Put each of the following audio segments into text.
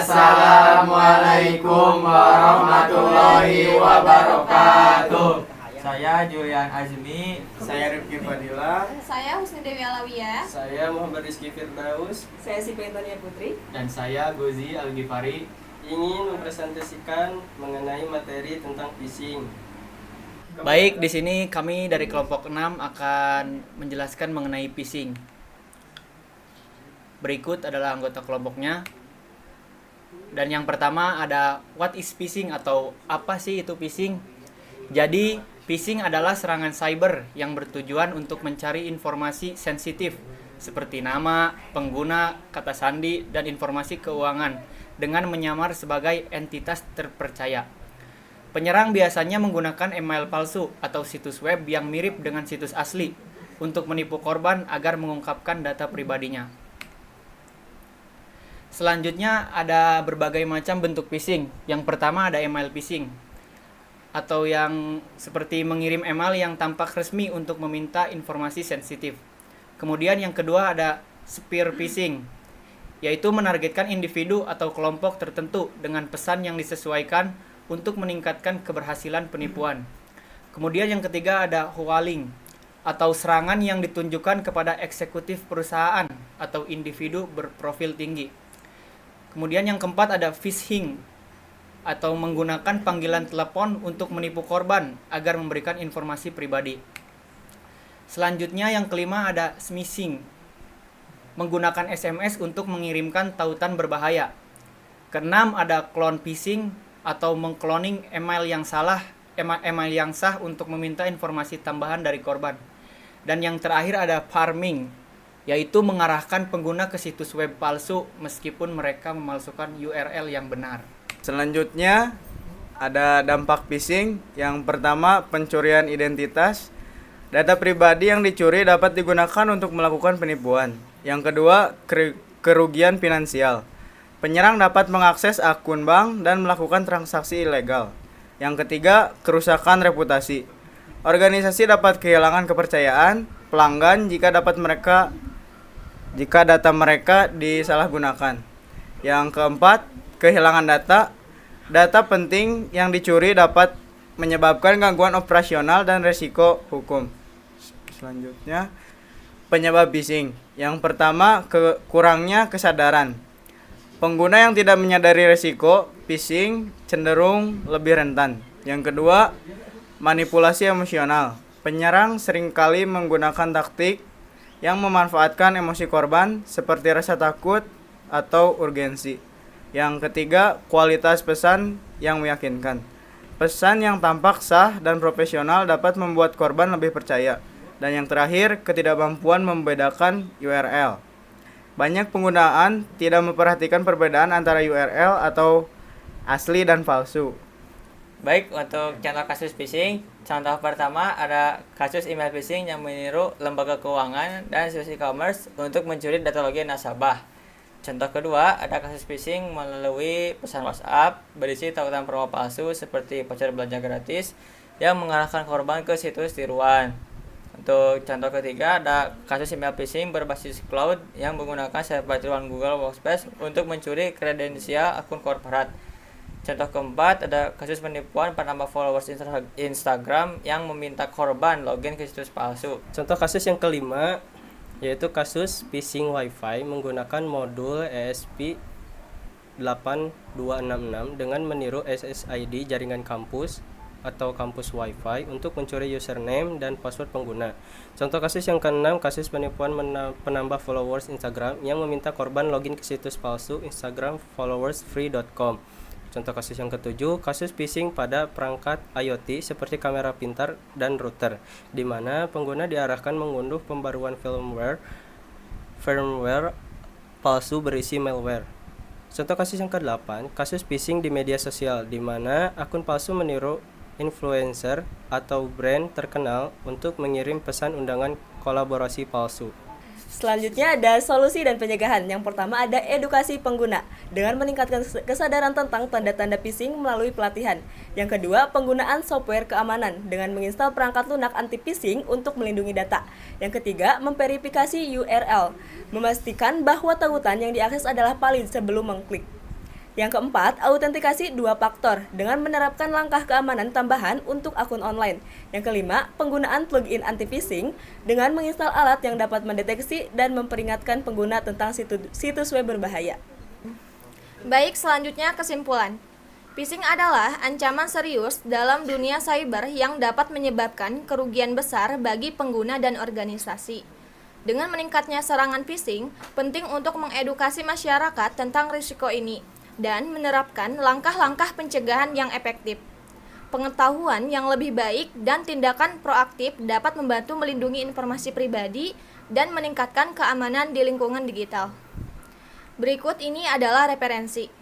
Assalamualaikum warahmatullahi wabarakatuh. Saya Julian Azmi. Saya Rifki Fadila. Saya Husni Dewi Alawiyah. Saya Muhammad Rizky Firdaus. Saya Siti Antonia Putri. Dan saya Gozi Al-Ghifari. Ingin mempresentasikan mengenai materi tentang phishing. Baik, di sini kami dari kelompok 6 akan menjelaskan mengenai phishing. Berikut adalah anggota kelompoknya. Dan yang pertama ada what is phishing atau apa sih itu phishing? Jadi, phishing adalah serangan cyber yang bertujuan untuk mencari informasi sensitif seperti nama, pengguna, kata sandi, dan informasi keuangan dengan menyamar sebagai entitas terpercaya. Penyerang biasanya menggunakan email palsu atau situs web yang mirip dengan situs asli untuk menipu korban agar mengungkapkan data pribadinya. Selanjutnya ada berbagai macam bentuk phishing. Yang pertama ada email phishing atau yang seperti mengirim email yang tampak resmi untuk meminta informasi sensitif. Kemudian yang kedua ada spear phishing, yaitu menargetkan individu atau kelompok tertentu dengan pesan yang disesuaikan untuk meningkatkan keberhasilan penipuan. Kemudian yang ketiga ada hoaxing atau serangan yang ditunjukkan kepada eksekutif perusahaan atau individu berprofil tinggi. Kemudian yang keempat ada phishing atau menggunakan panggilan telepon untuk menipu korban agar memberikan informasi pribadi. Selanjutnya yang kelima ada smishing, menggunakan SMS untuk mengirimkan tautan berbahaya. Keenam ada clone phishing atau mengcloning email yang sah untuk meminta informasi tambahan dari korban. Dan yang terakhir ada pharming, yaitu mengarahkan pengguna ke situs web palsu meskipun mereka memalsukan URL yang benar. Selanjutnya ada dampak phishing. Yang pertama, pencurian identitas. Data pribadi yang dicuri dapat digunakan untuk melakukan penipuan. Yang kedua, kerugian finansial. Penyerang dapat mengakses akun bank dan melakukan transaksi ilegal. Yang ketiga, kerusakan reputasi. Organisasi dapat kehilangan kepercayaan pelanggan jika data mereka disalahgunakan. Yang keempat, kehilangan data. Data penting yang dicuri dapat menyebabkan gangguan operasional dan risiko hukum. Selanjutnya, penyebab phishing. Yang pertama, kurangnya kesadaran. Pengguna yang tidak menyadari risiko phishing cenderung lebih rentan. Yang kedua, manipulasi emosional. Penyerang seringkali menggunakan taktik yang memanfaatkan emosi korban seperti rasa takut atau urgensi. Yang ketiga, kualitas pesan yang meyakinkan. Pesan yang tampak sah dan profesional dapat membuat korban lebih percaya. Dan yang terakhir, ketidakmampuan membedakan URL. Banyak penggunaan tidak memperhatikan perbedaan antara URL atau asli dan palsu. Baik, untuk contoh kasus phishing, contoh pertama ada kasus email phishing yang meniru lembaga keuangan dan situs e-commerce untuk mencuri data login nasabah. Contoh kedua, ada kasus phishing melalui pesan WhatsApp berisi tautan promo palsu seperti voucher belanja gratis yang mengarahkan korban ke situs tiruan. Untuk contoh ketiga, ada kasus email phishing berbasis cloud yang menggunakan server tiruan Google Workspace untuk mencuri kredensial akun korporat. Contoh keempat, ada kasus penipuan penambah followers Instagram yang meminta korban login ke situs palsu. Contoh kasus yang kelima yaitu kasus phishing Wi-Fi menggunakan modul ESP8266 dengan meniru SSID jaringan kampus atau kampus Wi-Fi untuk mencuri username dan password pengguna. Contoh kasus yang keenam, kasus penipuan penambah followers Instagram yang meminta korban login ke situs palsu instagramfollowersfree.com. Contoh kasus yang ketujuh, kasus phishing pada perangkat IoT seperti kamera pintar dan router, di mana pengguna diarahkan mengunduh pembaruan firmware palsu berisi malware. Contoh kasus yang ke-8, kasus phishing di media sosial, di mana akun palsu meniru influencer atau brand terkenal untuk mengirim pesan undangan kolaborasi palsu. Selanjutnya ada solusi dan pencegahan. Yang pertama ada edukasi pengguna dengan meningkatkan kesadaran tentang tanda-tanda phishing melalui pelatihan. Yang kedua, penggunaan software keamanan dengan menginstal perangkat lunak anti phishing untuk melindungi data. Yang ketiga, memverifikasi URL, memastikan bahwa tautan yang diakses adalah valid sebelum mengklik. Yang keempat, autentikasi dua faktor dengan menerapkan langkah keamanan tambahan untuk akun online. Yang kelima, penggunaan plugin anti-phishing dengan menginstal alat yang dapat mendeteksi dan memperingatkan pengguna tentang situs web berbahaya. Baik, selanjutnya kesimpulan. Phishing adalah ancaman serius dalam dunia cyber yang dapat menyebabkan kerugian besar bagi pengguna dan organisasi. Dengan meningkatnya serangan phishing, penting untuk mengedukasi masyarakat tentang risiko ini dan menerapkan langkah-langkah pencegahan yang efektif. Pengetahuan yang lebih baik dan tindakan proaktif dapat membantu melindungi informasi pribadi dan meningkatkan keamanan di lingkungan digital. Berikut ini adalah referensi.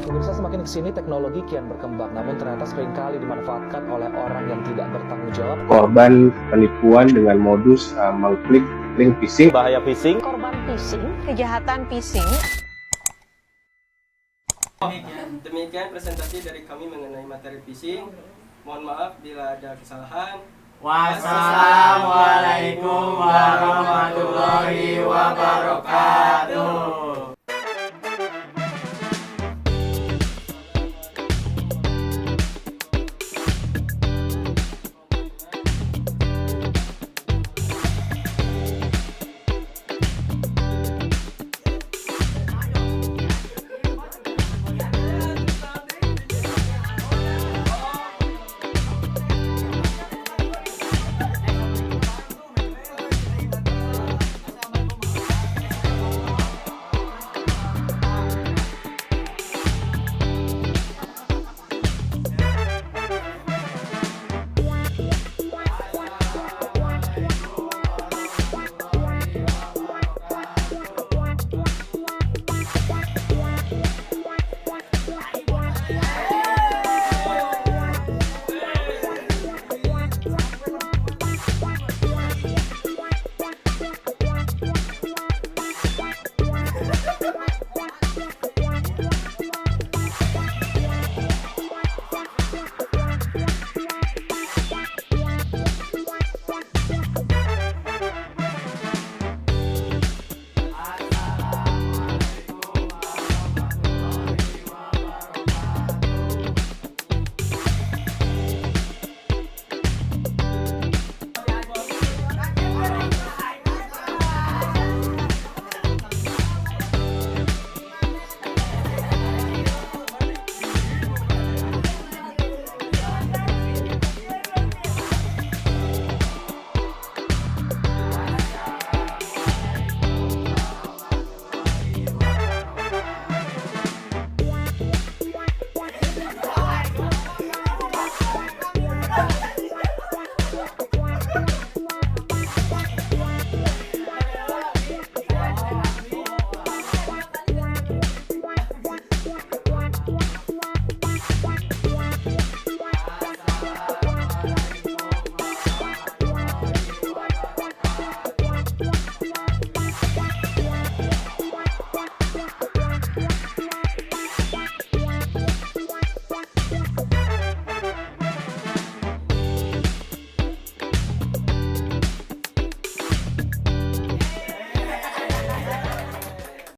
Pemirsa, semakin kesini teknologi kian berkembang, namun ternyata seringkali dimanfaatkan oleh orang yang tidak bertanggung jawab. Korban penipuan dengan modus mengklik link phishing. Bahaya phishing. Korban phishing, kejahatan phishing. Demikian presentasi dari kami mengenai materi phishing. Mohon maaf bila ada kesalahan. Wassalamualaikum warahmatullahi wabarakatuh.